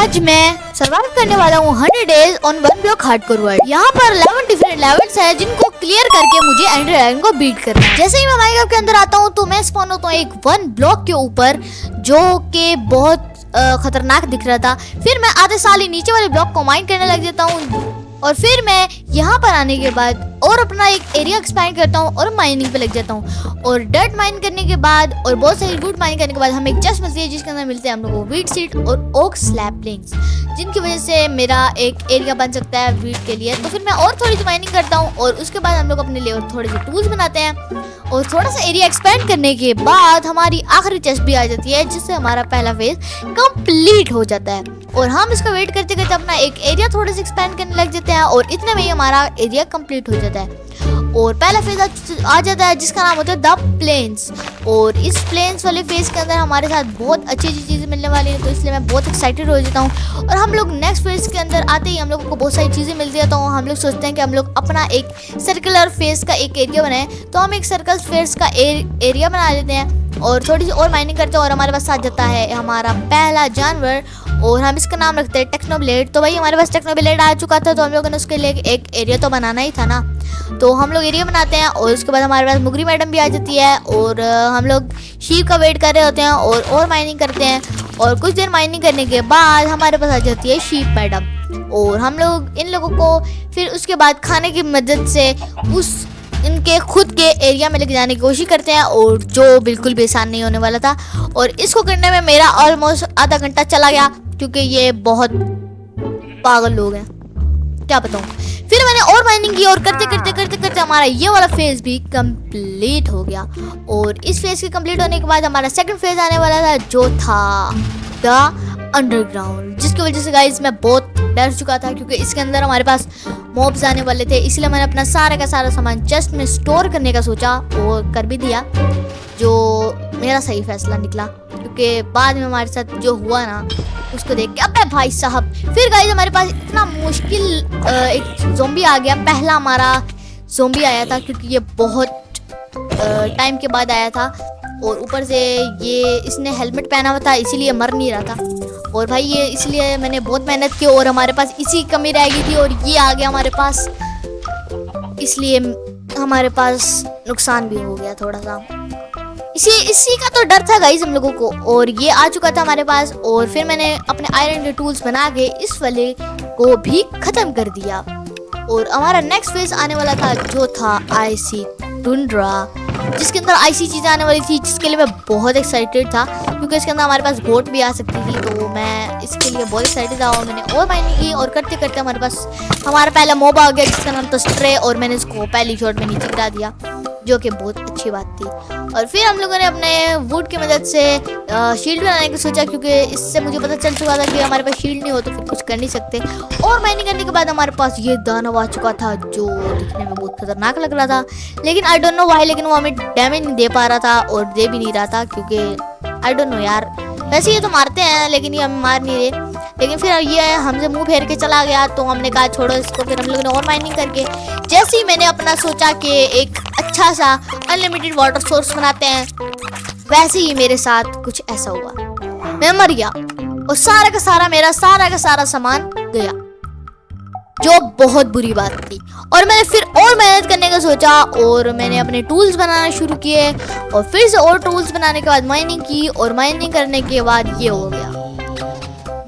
आज मैं सर्वाइव करने वाला हूँ 100 days on one block hardcore world. यहाँ पर 11 डिफरेंट लेवल्स है जिनको क्लियर करके मुझे एंडर ड्रैगन को बीट करना है। जैसे ही मैं माइनक्राफ्ट के अंदर आता हूँ तो मैं स्पॉन होता हूँ एक वन ब्लॉक के ऊपर जो कि बहुत खतरनाक दिख रहा था। फिर मैं आधे साल ही नीचे वाले ब्लॉक को माइन करने लग जाता हूँ और फिर मैं यहाँ पर आने के बाद और अपना एक एरिया एक्सपैंड करता हूँ और माइनिंग पे लग जाता हूँ। और डर्ट माइन करने के बाद और बहुत सारी वुड माइन करने के बाद हमें एक चेस्ट मिलती है जिसके अंदर मिलते हैं हम लोगों को वीट सीड और ओक स्लैपलिंग्स, जिनकी वजह से मेरा एक एरिया बन सकता है वीट के लिए। तो फिर मैं और थोड़ी सी माइनिंग करता हूँ और उसके बाद हम लोग अपने लिए और थोड़े से टूल्स बनाते हैं और थोड़ा सा एरिया एक्सपेंड करने के बाद हमारी आखिरी चेस्ट भी आ जाती है जिससे हमारा पहला फेज कंप्लीट हो जाता है। और हम इसका वेट करते करते अपना एक एरिया थोड़ा सा एक्सपेंड करने लग जाते हैं और इतने में ही हमारा एरिया कंप्लीट हो जाता है और पहला फेज आ जाता है जिसका नाम होता है द प्लेन्स। और इस प्लेन्स वाले फेज के अंदर हमारे साथ बहुत अच्छी अच्छी चीज़ें मिलने वाली हैं, तो इसलिए मैं बहुत एक्साइटेड हो जाता हूँ। और हम लोग नेक्स्ट फेज के अंदर आते ही हम लोगों को बहुत सारी चीज़ें मिलती है, तो हम लोग सोचते हैं कि हम लोग अपना एक सर्कुलर फेज का एक एरिया बनाएं। तो हम एक सर्कल फेज का एरिया बना लेते हैं और थोड़ी सी और माइनिंग करते हैं और हमारे पास आ जाता है हमारा पहला जानवर और हम इसका नाम रखते हैं टेक्नोब्लेड। तो भाई हमारे पास टेक्नोब्लेड आ चुका था तो हम लोगों ने उसके लिए एक एरिया तो बनाना ही था ना, तो हम लोग एरिया बनाते हैं और उसके बाद हमारे पास मुगरी मैडम भी आ जाती है और हम लोग शीप का वेट कर रहे होते हैं और माइनिंग करते हैं। और कुछ देर माइनिंग करने के बाद हमारे पास आ जाती है शीप मैडम और हम लोग इन लोगों को फिर उसके बाद खाने की मदद से उस इनके खुद के एरिया में लेके जाने की कोशिश करते हैं और जो बिल्कुल भी आसान नहीं होने वाला था। और इसको करने में मेरा ऑलमोस्ट आधा घंटा चला गया क्योंकि ये बहुत पागल लोग हैं, क्या बताऊं। फिर मैंने और माइनिंग की और करते करते करते करते हमारा ये वाला फेज भी कंप्लीट हो गया। और इस फेज के कंप्लीट होने के बाद हमारा सेकंड फेज आने वाला था जो था द अंडरग्राउंड, जिसकी वजह से गाइस मैं बहुत डर चुका था क्योंकि इसके अंदर हमारे पास मॉब्स आने वाले थे। इसलिए मैंने अपना सारा का सारा सामान चेस्ट में स्टोर करने का सोचा और कर भी दिया, जो मेरा सही फैसला निकला क्योंकि बाद में हमारे साथ जो हुआ ना उसको देख के अबे भाई साहब। फिर गाइस हमारे पास इतना मुश्किल एक ज़ोंबी आ गया। पहला हमारा ज़ोंबी आया था क्योंकि ये बहुत टाइम के बाद आया था और ऊपर से ये इसने हेलमेट पहना हुआ था इसीलिए मर नहीं रहा था। और भाई ये इसलिए मैंने बहुत मेहनत की और हमारे पास इसी कमी रह गई थी और ये आ गया हमारे पास, इसलिए हमारे पास नुकसान भी हो गया थोड़ा सा। इसी का तो डर था गाइस हम लोगों को। और ये आ चुका था हमारे पास और फिर मैंने अपने आयरन के टूल्स बना के इस वाले को भी खत्म कर दिया। और हमारा नेक्स्ट फेज आने वाला था जो था आईसी टुंड्रा, जिसके अंदर आईसी चीज़ आने वाली थी जिसके लिए मैं बहुत एक्साइटेड था क्योंकि इसके अंदर हमारे पास गोट भी आ सकती थी। तो मैं इसके लिए बहुत एक्साइटेड था और मैंने और माइनिंग की और करते करते हमारे पास हमारा पहला मोब आ गया जिसका नाम था स्ट्रे और मैंने इसको पहली शॉट में नीचे गिरा दिया, जो कि बहुत अच्छी बात थी। और फिर हम लोगों ने अपने वुड की मदद से शील्ड बनाने की सोचा क्योंकि इससे मुझे पता चल चुका था कि हमारे पास शील्ड नहीं हो तो फिर कुछ कर नहीं सकते। और माइनिंग करने के बाद हमारे पास ये दानव आ चुका था जो दिखने में बहुत खतरनाक लग रहा था, लेकिन आई डोंट नो व्हाई, लेकिन वो हमें डैमेज नहीं दे पा रहा था और दे भी नहीं रहा था क्योंकि आई डोंट नो यार। वैसे ये तो मारते हैं लेकिन ये हम मार नहीं रहे। लेकिन फिर ये हमसे मुंह फेर के चला गया तो हमने कहा छोड़ो इसको। फिर हम लोगों ने और माइनिंग करके जैसे ही मैंने अपना सोचा कि एक अच्छा सा अनलिमिटेड वाटर सोर्स बनाते हैं, वैसे ही मेरे साथ कुछ ऐसा हुआ, मैं मर गया और सारा का सारा सामान गया, जो बहुत बुरी बात थी। और मैंने फिर और मेहनत करने का सोचा और मैंने अपने टूल्स बनाना शुरू किए और फिर से और टूल्स बनाने के बाद माइनिंग की और माइनिंग करने के बाद ये हो गया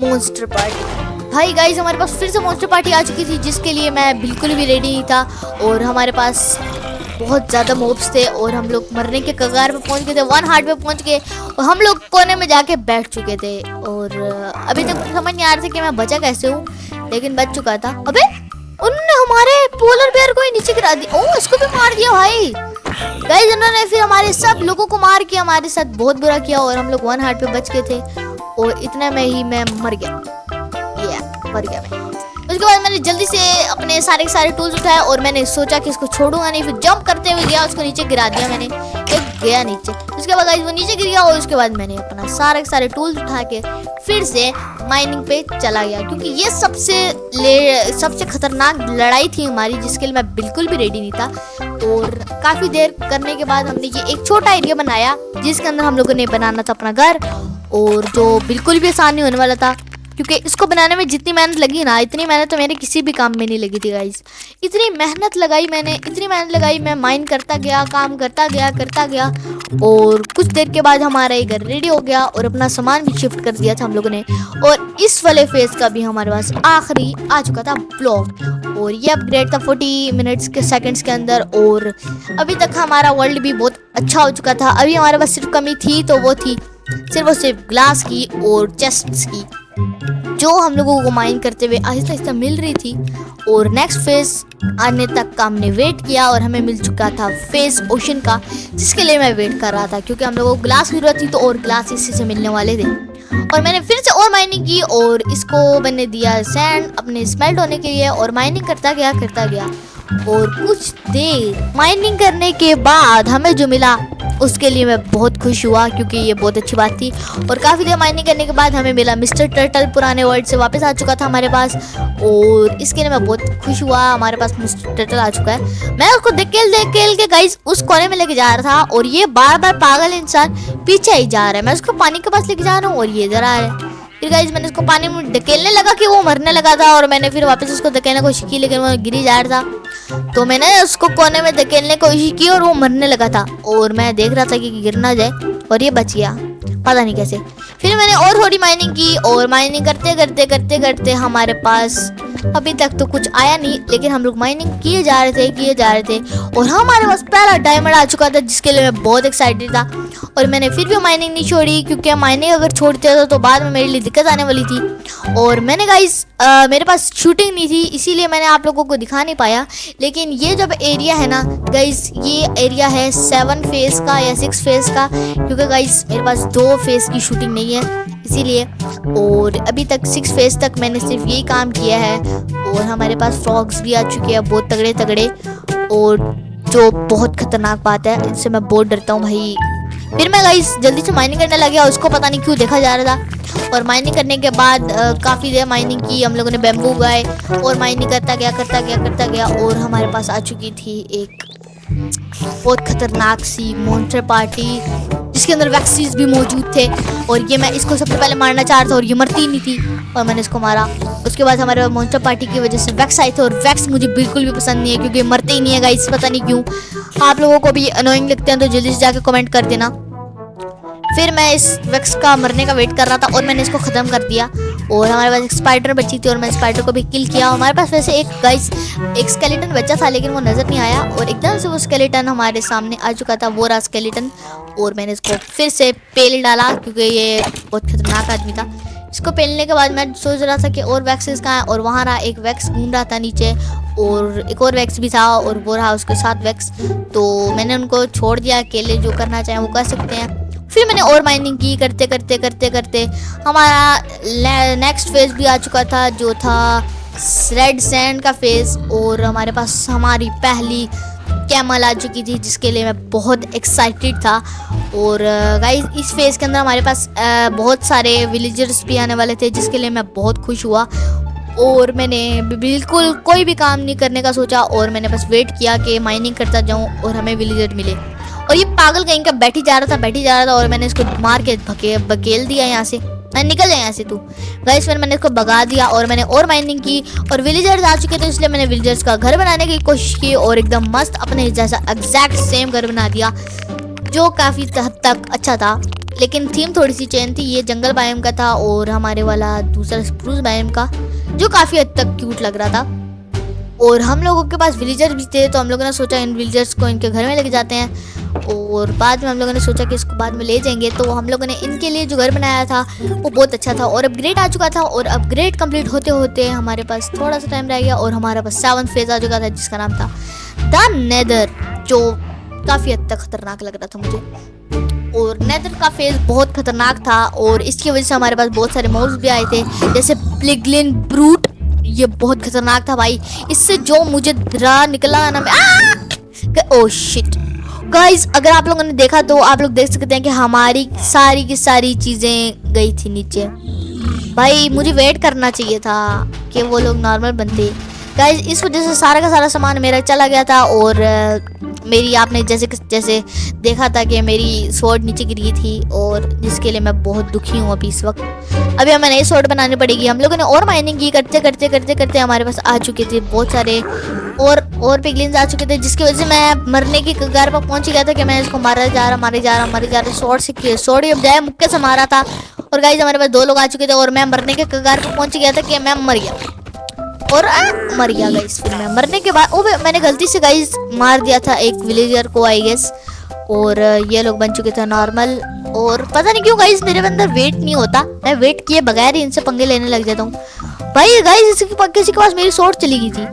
मॉन्स्टर पार्टी। भाई गाइस हमारे पास फिर से मॉन्स्टर पार्टी आ चुकी थी जिसके लिए मैं बिल्कुल भी रेडी नहीं था और हमारे पास बहुत ज़्यादा मॉब्स थे और हम लोग मरने के कगार पे पहुंच गए थे, 1 हार्ट पे पहुंच गए और हम लोग कोने में जाके बैठ चुके थे। और अभी तक समझ नहीं आ रहा था कि मैं बचा कैसे हूँ, लेकिन बच चुका था। अबे उन्होंने हमारे पोलर बेयर को ही नीचे गिरा दिया। ओह इसको भी मार दिया भाई। गाइस उन्होंने फिर हमारे सब लोगों को मार के हमारे साथ बहुत बुरा किया और हम लोग 1 हार्ट पे बच गए थे और इतने में ही मैं मर गया। मर गया मैं। उसके बाद मैंने जल्दी से अपने सारे टूल्स उठाए और मैंने सोचा कि इसको छोड़ूंगा नहीं, फिर जंप करते हुए गया उसको नीचे गिरा दिया मैंने, एक गया नीचे। उसके बाद वो नीचे गिर गया और उसके बाद मैंने अपना सारे टूल्स उठा के फिर से माइनिंग पे चला गया क्योंकि ये सबसे खतरनाक लड़ाई थी हमारी जिसके लिए मैं बिल्कुल भी रेडी नहीं था। और काफ़ी देर करने के बाद हमने ये एक छोटा एरिया बनाया जिसके अंदर हम लोगों ने बनाना था अपना घर और जो बिल्कुल भी आसान नहीं होने वाला था। क्योंकि इसको बनाने में जितनी मेहनत लगी ना, इतनी मेहनत तो मेरे किसी भी काम में नहीं लगी थी गाइस। इतनी मेहनत लगाई मैं माइन करता गया, काम करता गया और कुछ देर के बाद हमारा ये घर रेडी हो गया और अपना सामान भी शिफ्ट कर दिया था हम लोगों ने। और इस वाले फेज का भी हमारे पास आखिरी आ चुका था ब्लॉक और ये अपग्रेड था 40 मिनट्स के सेकंड्स के अंदर। और अभी तक हमारा वर्ल्ड भी बहुत अच्छा हो चुका था। अभी हमारे पास सिर्फ कमी थी तो वो थी सिर्फ ग्लास की और चेस्ट्स की, जो हम लोगों को माइन करते हुए आहिस्ता आहिस्ता मिल रही थी। और नेक्स्ट फेज आने तक का हमने वेट किया और हमें मिल चुका था फेज ओशन का, जिसके लिए मैं वेट कर रहा था क्योंकि हम लोगों को ग्लास की जरूरत थी तो और ग्लास इसी से मिलने वाले थे। और मैंने फिर से और माइनिंग की और इसको मैंने दिया सैंड अपने स्मेल्ट होने के लिए और माइनिंग करता गया और कुछ देर माइनिंग करने के बाद हमें जो मिला उसके लिए मैं बहुत खुश हुआ क्योंकि ये बहुत अच्छी बात थी। और काफ़ी देर माइनिंग करने के बाद हमें मिला मिस्टर टर्टल, पुराने वर्ल्ड से वापस आ चुका था हमारे पास और इसके लिए मैं बहुत खुश हुआ। हमारे पास मिस्टर टर्टल आ चुका है। मैं उसको देख के गाइस उस कोने में लेके जा रहा था और ये बार बार पागल इंसान पीछे ही जा रहा है। मैं उसको पानी के पास लेके जा रहा हूँ और ये इधर आ रहा है। फिर गाइस मैंने उसको पानी में धकेलने लगा कि वो मरने लगा था और मैंने फिर वापस उसको धकेलने की कोशिश की लेकिन वो गिरी जा रहा था। तो मैंने उसको कोने में धकेलने की कोशिश की और वो मरने लगा था और मैं देख रहा था कि गिर ना जाए और ये बच गया, पता नहीं कैसे। फिर मैंने और थोड़ी माइनिंग की और माइनिंग करते हमारे पास अभी तक तो कुछ आया नहीं, लेकिन हम लोग माइनिंग किए जा रहे थे और हमारे पास पहला डायमंड आ चुका था जिसके लिए मैं बहुत एक्साइटेड था। और मैंने फिर भी माइनिंग नहीं छोड़ी क्योंकि माइनिंग अगर छोड़ते तो बाद में मेरे लिए दिक्कत आने वाली थी। और मैंने गाइस मेरे पास शूटिंग नहीं थी इसीलिए मैंने आप लोगों को दिखा नहीं पाया। लेकिन ये जब एरिया है ना गाइस, ये एरिया है 7 फेज का या 6 फेज का, क्योंकि गाइस मेरे पास 2 फेज की शूटिंग नहीं है इसीलिए। और अभी तक 6 फेज तक मैंने सिर्फ यही काम किया है और हमारे पास फ्रॉग्स भी आ चुके हैं बहुत तगड़े और जो बहुत खतरनाक बात है, इनसे मैं बहुत डरता हूँ भाई। फिर मैं गाइस जल्दी से माइनिंग करने लग गया, उसको पता नहीं क्यों देखा जा रहा था। और माइनिंग करने के बाद काफ़ी देर माइनिंग की हम लोगों ने, बैम्बू उगाए और माइनिंग करता गया और हमारे पास आ चुकी थी एक बहुत खतरनाक सी मॉन्स्टर पार्टी जिसके अंदर वैक्सीज भी मौजूद थे। और ये मैं इसको सबसे पहले मारना चाह रहा था और ये मरती नहीं थी और मैंने इसको मारा। उसके बाद हमारे मॉन्स्टर पार्टी की वजह से वैक्स आए थे और वैक्स मुझे बिल्कुल भी पसंद नहीं है क्योंकि मरते ही नहीं है गाइस, पता नहीं क्यों। आप लोगों को भी अनोइंग लगते हैं तो जल्दी से जाके कमेंट कर देना। फिर मैं इस वैक्स का मरने का वेट कर रहा था और मैंने इसको ख़त्म कर दिया। और हमारे पास एक स्पाइडर बची थी और मैंने स्पाइडर को भी किल किया। हमारे पास वैसे एक स्केलेटन बचा था लेकिन वो नज़र नहीं आया और एकदम से वो स्केलेटन हमारे सामने आ चुका था, वो रहा स्केलेटन। और मैंने इसको फिर से पेल डाला क्योंकि ये बहुत खतरनाक आदमी था। इसको पेलने के बाद मैं सोच रहा था कि और वैक्सेस कहाँ है और वहाँ रहा एक वैक्स घूम रहा था नीचे और एक और वैक्स भी था और वो रहा उसके साथ वैक्स। तो मैंने उनको छोड़ दिया अकेले, जो करना चाहें वो कर सकते हैं। फिर मैंने और माइनिंग की करते हमारा नेक्स्ट फेज भी आ चुका था जो था रेड सैंड का फेज। और हमारे पास हमारी पहली कैमल आ चुकी थी जिसके लिए मैं बहुत एक्साइटेड था। और गाइस इस फेज़ के अंदर हमारे पास बहुत सारे विलेजर्स भी आने वाले थे जिसके लिए मैं बहुत खुश हुआ। और मैंने बिल्कुल कोई भी काम नहीं करने का सोचा और मैंने बस वेट किया कि माइनिंग करता जाऊं और हमें विलेजर मिले। और ये पागल कहीं का बैठी जा रहा था और मैंने इसको मार के बकेल दिया यहाँ से, निकल जाए यहाँ से तू। गाइस फिर मैंने इसको भगा दिया और मैंने और माइनिंग की और विलेजर्स आ चुके थे इसलिए मैंने विलेजर्स का घर बनाने की कोशिश की और एकदम मस्त अपने जैसा एग्जैक्ट सेम घर बना दिया जो काफ़ी हद तक अच्छा था। लेकिन थीम थोड़ी सी चेंज थी, ये जंगल बायोम का था और हमारे वाला दूसरा स्प्रूस बायोम का, जो काफ़ी हद तक क्यूट लग रहा था। और हम लोगों के पास विलेजर भी थे तो हम लोगों ने सोचा इन विलेजर्स को इनके घर में लेके जाते हैं। और बाद में हम लोगों ने सोचा कि इसको बाद में ले जाएंगे, तो हम लोगों ने इनके लिए जो घर बनाया था वो बहुत अच्छा था और अपग्रेड आ चुका था। और अपग्रेड कंप्लीट होते होते हमारे पास थोड़ा सा टाइम रह गया और हमारे पास 7th फेज आ चुका था जिसका नाम था द नेदर, जो काफ़ी हद तक खतरनाक लग रहा था मुझे। और नेदर का फेज बहुत खतरनाक था और इसकी वजह से हमारे पास बहुत सारे मॉब्स भी आए थे जैसे प्लिगलिन ब्रूट, ये बहुत खतरनाक था भाई। इससे जो मुझे डरा निकला ना ओह शिट गाइस, अगर आप लोगों ने देखा तो आप लोग देख सकते हैं कि हमारी सारी की सारी चीज़ें गई थी नीचे। भाई मुझे वेट करना चाहिए था कि वो लोग नॉर्मल बनते गाइस, इस वजह से सारा का सारा सामान मेरा चला गया था और मेरी आपने जैसे देखा था कि मेरी स्वॉर्ड नीचे गिरी थी, और जिसके लिए मैं बहुत दुखी हूँ अभी इस वक्त। अभी हमें नई स्वॉर्ड बनानी पड़ेगी। हम लोगों ने और माइनिंग की, करते करते करते करते हमारे पास आ चुके थे बहुत सारे और पिगलिन्स आ चुके थे, जिसकी वजह से मैं मरने की कगार पर पहुंच गया था कि मैं इसको मारे जा रहा स्वॉर्ड के बजाय मुक्के से मारा था। और गाइस हमारे पास 2 लोग आ चुके थे और मैं मरने के कगार पर पहुंच गया था कि मैं मर गया और मर गया गाइस। फिर मैं मरने के बाद मैंने गलती से गाइस मार दिया था एक विलेजर को आई गेस, और ये लोग बन चुके थे नॉर्मल। और पता नहीं क्यों गाइस मेरे अंदर वेट नहीं होता, मैं वेट किए बगैर ही इनसे पंगे लेने लग जाता हूँ। भाई गाइस किसी के पास मेरी स्वॉर्ड चली गई थी,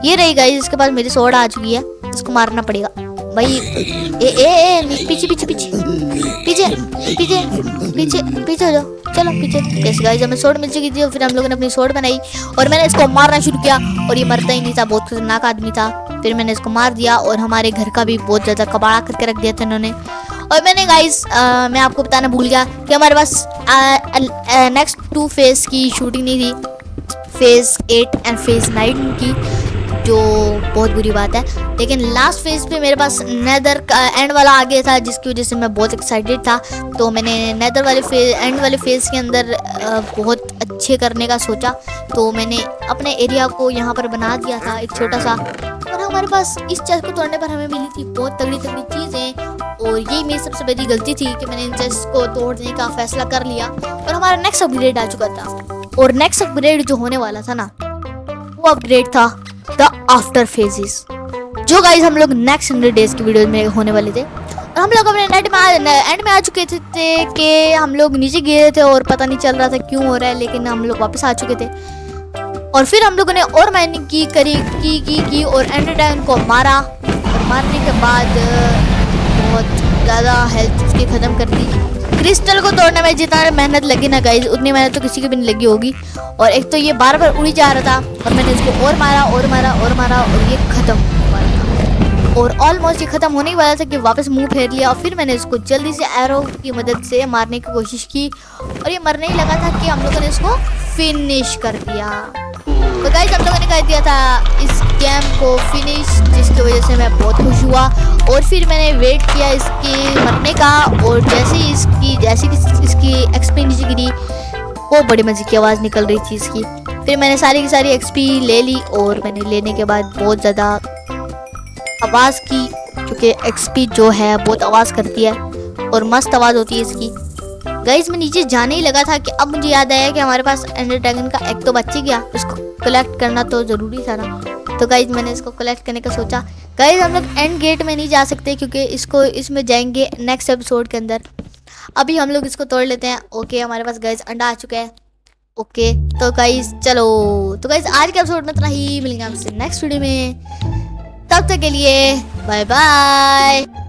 ये रही गाइस, इसके पास मेरी स्वॉर्ड आ चुकी है, इसको मारना पड़ेगा भाई। पीछे पीछे पीछे पीछे पीछे पीछे पीछे हो जाओ, चलो पीछे। कैसे गाइस हमें स्वॉर्ड मिल चुकी थी और फिर हम लोगों ने अपनी स्वॉर्ड बनाई और मैंने इसको मारना शुरू किया, और ये मरता ही नहीं था, बहुत खतरनाक आदमी था। फिर मैंने इसको मार दिया और हमारे घर का भी बहुत ज़्यादा कबाड़ा करके रख दिया था इन्होंने। और मैंने गाइस मैं आपको बताना भूल गया कि हमारे पास नेक्स्ट 2 फेज़ की शूटिंग नहीं थी, फेज़ 8 एंड फेज़ 9 की, जो बहुत बुरी बात है। लेकिन लास्ट फेज पे मेरे पास नेदर का एंड वाला आ गया था, जिसकी वजह से मैं बहुत एक्साइटेड था। तो मैंने नेदर वाले एंड वाले फेज के अंदर बहुत अच्छे करने का सोचा, तो मैंने अपने एरिया को यहाँ पर बना दिया था एक छोटा सा। और हमारे पास इस चेस्ट को तोड़ने पर हमें मिली थी बहुत तगड़ी तगड़ी चीज़ें, और यही मेरी सबसे बड़ी गलती थी कि मैंने इन चेस्ट को तोड़ने का फैसला कर लिया। और हमारा नेक्स्ट अपग्रेड आ चुका था, और नेक्स्ट अपग्रेड जो होने वाला था ना, वो अपग्रेड था द आफ्टर फेजेस, जो गाइस हम लोग नेक्स्ट 100 डेज की वीडियो में होने वाले थे। और हम लोग अपने एंड में आ चुके थे कि हम लोग नीचे गिरे थे और पता नहीं चल रहा था क्यों हो रहा है, लेकिन हम लोग वापस आ चुके थे। और फिर हम लोगों ने और माइनिंग की और एंडर ड्रैगन को मारा, और मारने के बाद बहुत ज़्यादा हेल्थ उसकी ख़त्म कर दी। क्रिस्टल को तोड़ने में जितना मेहनत लगी ना गाइस, उतनी मेहनत तो किसी की भी नहीं लगी होगी। और एक तो ये बार बार उड़ी जा रहा था, और मैंने इसको और मारा और ये ख़त्म होने वाला था, और ऑलमोस्ट ये ख़त्म होने ही वाला था कि वापस मुंह फेर लिया। और फिर मैंने इसको जल्दी से एरो की मदद से मारने की कोशिश की, और ये मरने ही लगा था कि हम लोगों ने इसको फिनिश कर दिया। तो गाइस हम लोगों ने कर दिया था इस गेम को फिनिश, जिसकी वजह से मैं बहुत खुश हुआ। और फिर मैंने वेट किया इसके मरने का, और जैसे ही इसकी एक्सपी नीचे गिरी, वो बड़ी मजे की आवाज़ निकल रही थी इसकी। फिर मैंने सारी की सारी एक्सपी ले ली, और मैंने लेने के बाद बहुत ज़्यादा आवाज़ की, क्योंकि एक्सपी जो है बहुत आवाज़ करती है और मस्त आवाज़ होती है इसकी। गाइस मैं नीचे जाने ही लगा था कि अब मुझे याद आया कि हमारे पास एंडर ड्रैगन का एग तो बच ही गया, उसको कलेक्ट करना तो ज़रूरी था ना। तो गाइस मैंने इसको कलेक्ट करने का सोचा। गाइस हम लोग एंड गेट में नहीं जा सकते, क्योंकि इसमें जाएंगे नेक्स्ट एपिसोड के अंदर। अभी हम लोग इसको तोड़ लेते हैं। ओके हमारे पास गाइस अंडा आ चुका है। ओके तो गाइस चलो, तो गाइस आज के एपिसोड में इतना ही, मिलेंगे हमसे नेक्स्ट वीडियो में, तब तक के लिए बाय बाय।